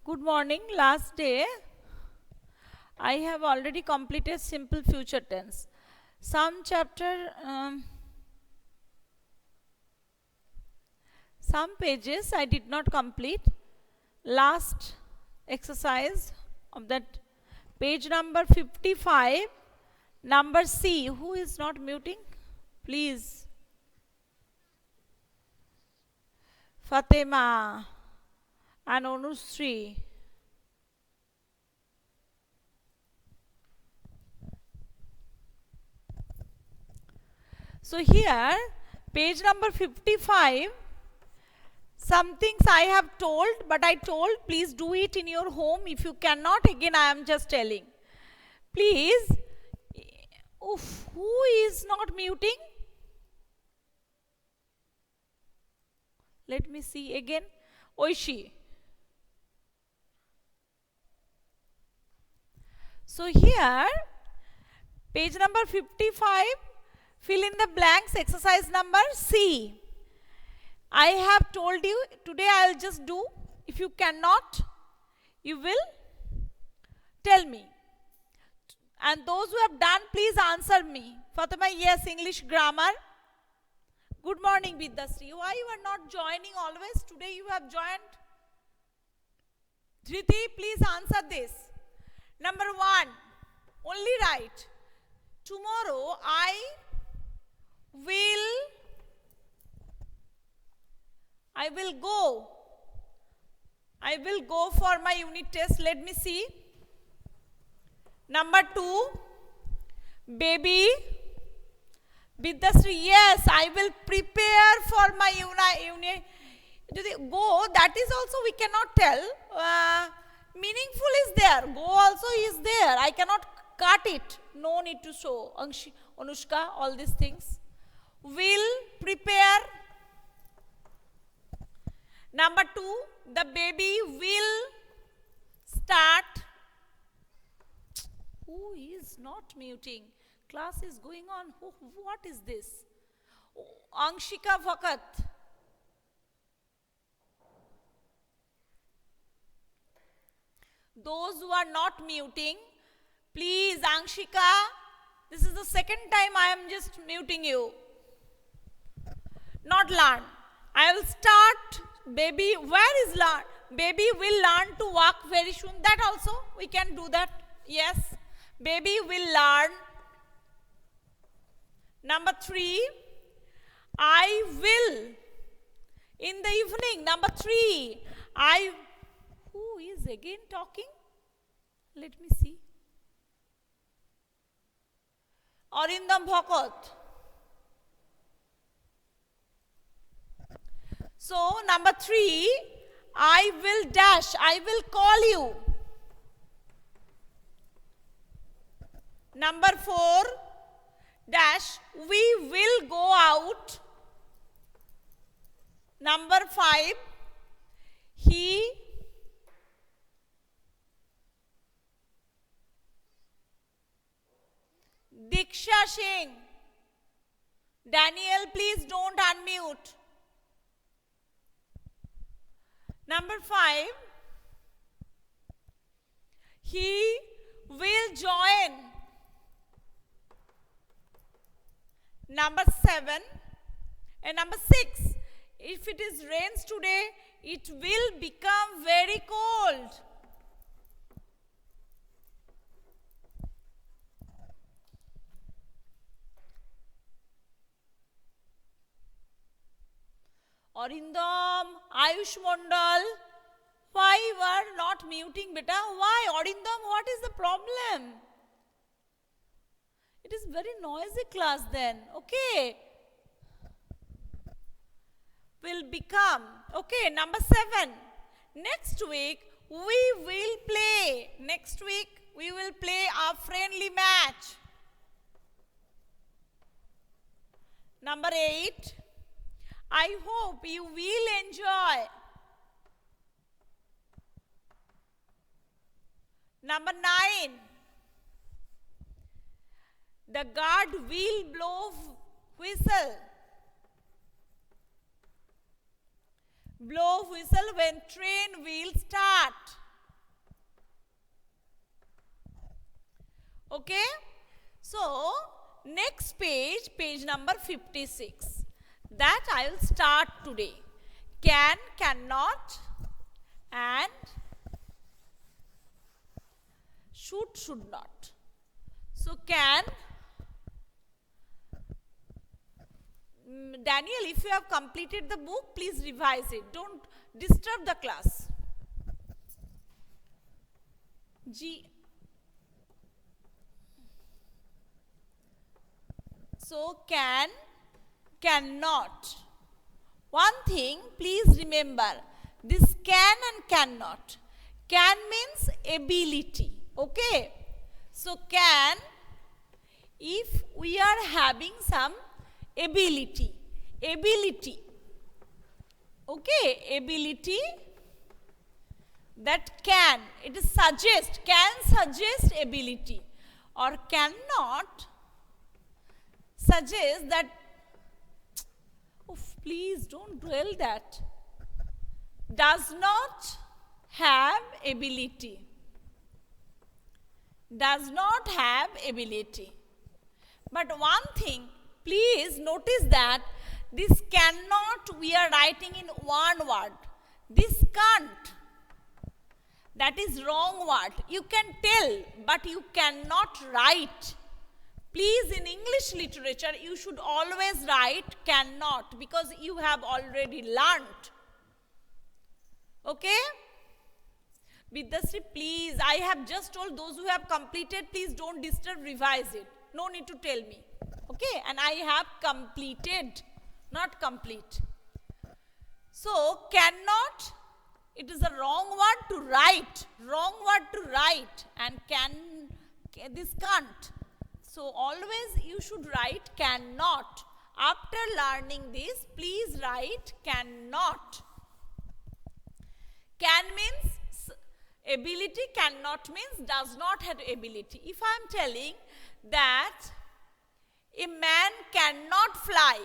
Good morning. Last day, I have already completed simple future tense. Some pages I did not complete. Last exercise of that page number 55, number C. Who is not muting? Please. Fatima and Anushree. So here, page number 55, some things I have told, but I told please do it in your home. If you cannot, again I am just telling. Please, who is not muting? Let me see again. Oishi. So here, page number 55, fill in the blanks, exercise number C. I have told you, today I will just do. If you cannot, you will tell me. And those who have done, please answer me. Fatima, yes, English grammar. Good morning, Vidyashree. Why you are not joining always? Today you have joined. Dhriti, please answer this. Number 1, only write. Tomorrow I will go for my unit test. Let me see. Number 2, baby. Vidyashree, yes, I will prepare for my unit. Go, that is also we cannot tell. Meaningful is there. Go also is there. I cannot cut it. No need to show. Anushka, all these things. Will prepare. Number 2, the baby will start. Who is not muting? Class is going on. What is this? Angshika Vakat. Those who are not muting, please, Angshika, this is the second time I am just muting you. Not learn. I will start. Baby, where is learn? Baby will learn to walk very soon. That also, we can do that. Yes. Baby will learn. Number 3, I will. In the evening. Number 3, who is again talking? Let me see. Arindam Bhakat. So, number 3, I will dash. I will call you. Number 4, dash, we will go out. Number 5, he Diksha Singh. Daniel, please don't unmute. Number 5, he will join. Number 7 and number 6, if it is rains today, it will become very cold. Arindam, Ayush Mondal, why you are not muting, beta? Why? Arindam, what is the problem? It is very noisy class then. Okay. Will become. Okay, number 7. Next week, we will play. Next week, we will play a friendly match. Number 8. I hope you will enjoy. Number 9. The guard will blow whistle. Blow whistle when train will start. Okay? So, next page, page number 56. That I will start today. Can, cannot, and should not. So, can, Daniel, if you have completed the book, please revise it. Don't disturb the class. So, can, cannot. One thing, please remember, this can and cannot. Can means ability, okay? So, can, if we are having some ability, okay, ability that can, it is suggest, can suggest ability, or cannot suggest that, please don't dwell that, does not have ability, does not have ability. But one thing, please notice that this cannot we are writing in one word, this can't, that is wrong word. You can tell, but you cannot write. Please, in English literature, you should always write cannot, because you have already learnt. Okay? Vidyashree, please, I have just told those who have completed, please don't disturb, revise it. No need to tell me. Okay? And I have completed, not complete. So, cannot, it is a wrong word to write. Wrong word to write. And this can't. So, always you should write cannot. After learning this, please write cannot. Can means ability, cannot means does not have ability. If I am telling that a man cannot fly,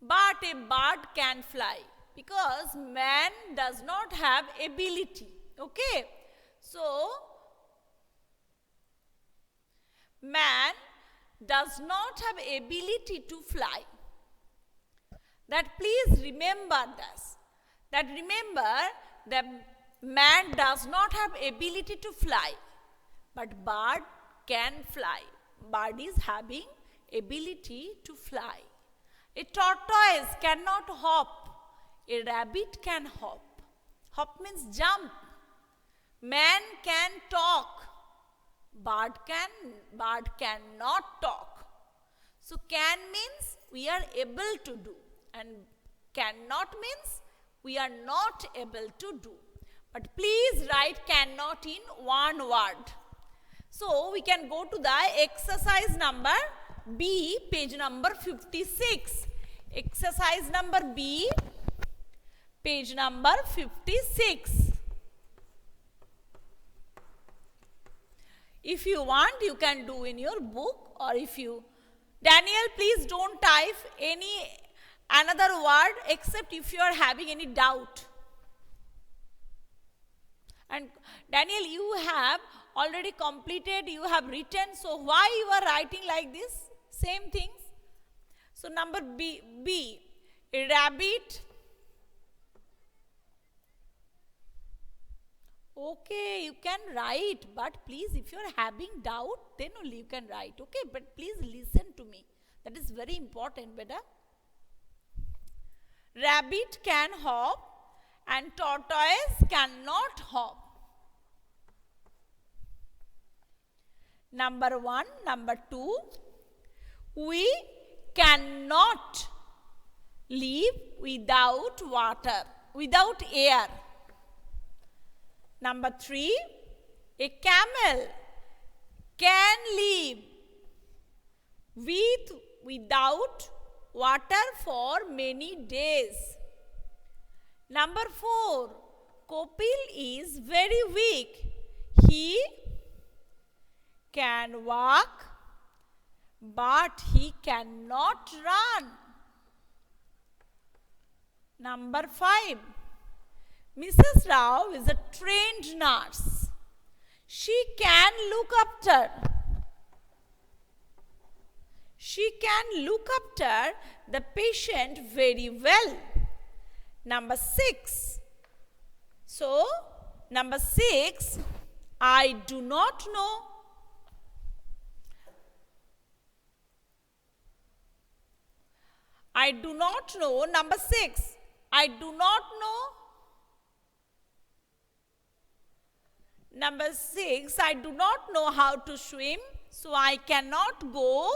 but a bird can fly, because man does not have ability. Okay? So, man does not have ability to fly. That please remember this. That remember that man does not have ability to fly, but bird can fly. Bird is having ability to fly. A tortoise cannot hop. A rabbit can hop. Hop means jump. Man can talk. Bird cannot talk. So, can means we are able to do, and cannot means we are not able to do. But please write cannot in one word. So, we can go to the exercise number B, page number 56. Exercise number B, page number 56. If you want, you can do in your book, or if you, Daniel, please don't type another word except if you are having any doubt. And Daniel, you have already completed, you have written, so why you are writing like this? Same things. So, number B, a rabbit. Okay, you can write, but please, if you are having doubt, then only you can write. Okay, but please listen to me. That is very important, beta. Rabbit can hop and tortoise cannot hop. Number 1, number 2, we cannot live without water, without air. Number 3, a camel can live without water for many days. Number 4, Kopil is very weak. He can walk, but he cannot run. Number 5, Mrs. Rao is a trained nurse. She can look after. She can look after the patient very well. Number 6. So, number 6, I do not know. I do not know. Number 6, I do not know. Number 6, I do not know how to swim, so I cannot go.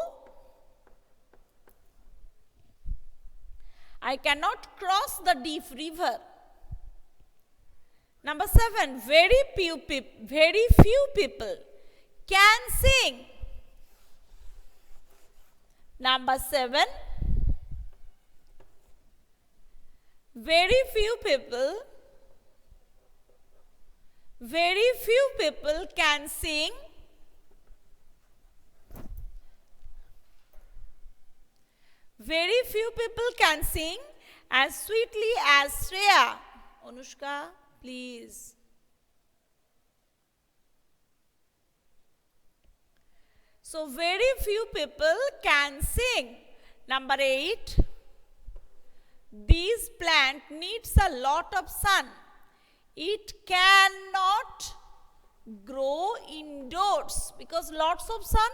I cannot cross the deep river. Number 7, very few people can sing. Number 7, very few people can sing. Very few people can sing as sweetly as Shreya. Anushka, please. So, very few people can sing. Number 8, this plant needs a lot of sun. It cannot grow indoors because lots of sun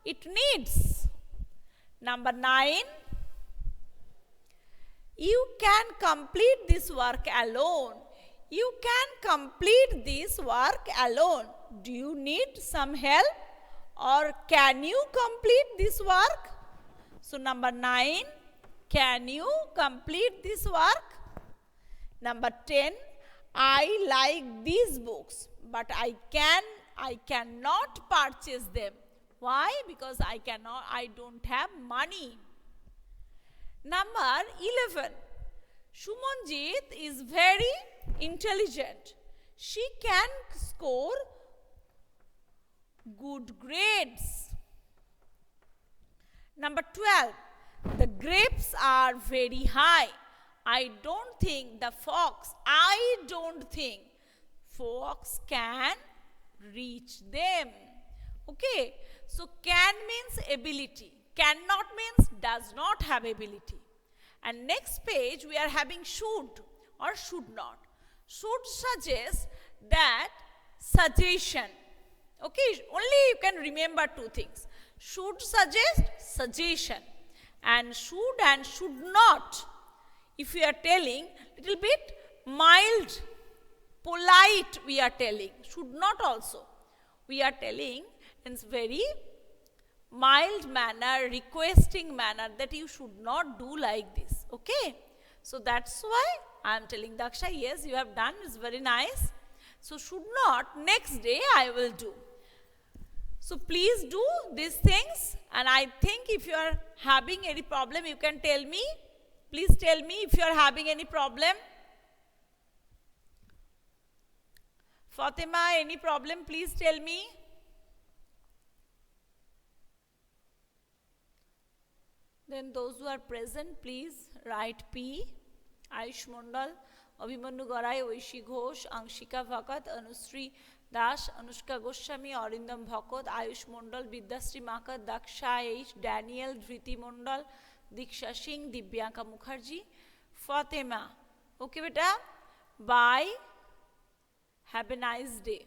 it needs. Number 9, you can complete this work alone. You can complete this work alone. Do you need some help or can you complete this work? So, number 9, can you complete this work? Number 10, I like these books, but I cannot purchase them. Why? Because I don't have money. Number 11, Sumanjit is very intelligent. She can score good grades. Number 12, the grapes are very high. I don't think fox can reach them. Okay, so can means ability. Cannot means does not have ability. And next page we are having should or should not. Should suggests that suggestion. Okay, only you can remember two things. Should suggest suggestion, and should not. If we are telling little bit mild, polite, we are telling. Should not also. We are telling in very mild manner, requesting manner that you should not do like this. Okay. So that's why I am telling Daksha, yes, you have done, it's very nice. So should not, next day I will do. So please do these things, and I think if you are having any problem, you can tell me. Please tell me if you are having any problem. Fatima, any problem, please tell me. Then those who are present, please write P. Ayush Mondal, Abhimanyu Garai, Oishi Ghosh, Angshika Bhagat, Anushree Das, Anushka Goswami, Arindam Bhakot, Ayush Mondal, Vidyashree Makat, Daksha H, Daniel, Dhriti Mondal, Diksha Singh, Dibyanka Mukherjee, Fatima. Okay, beta? Bye. Have a nice day.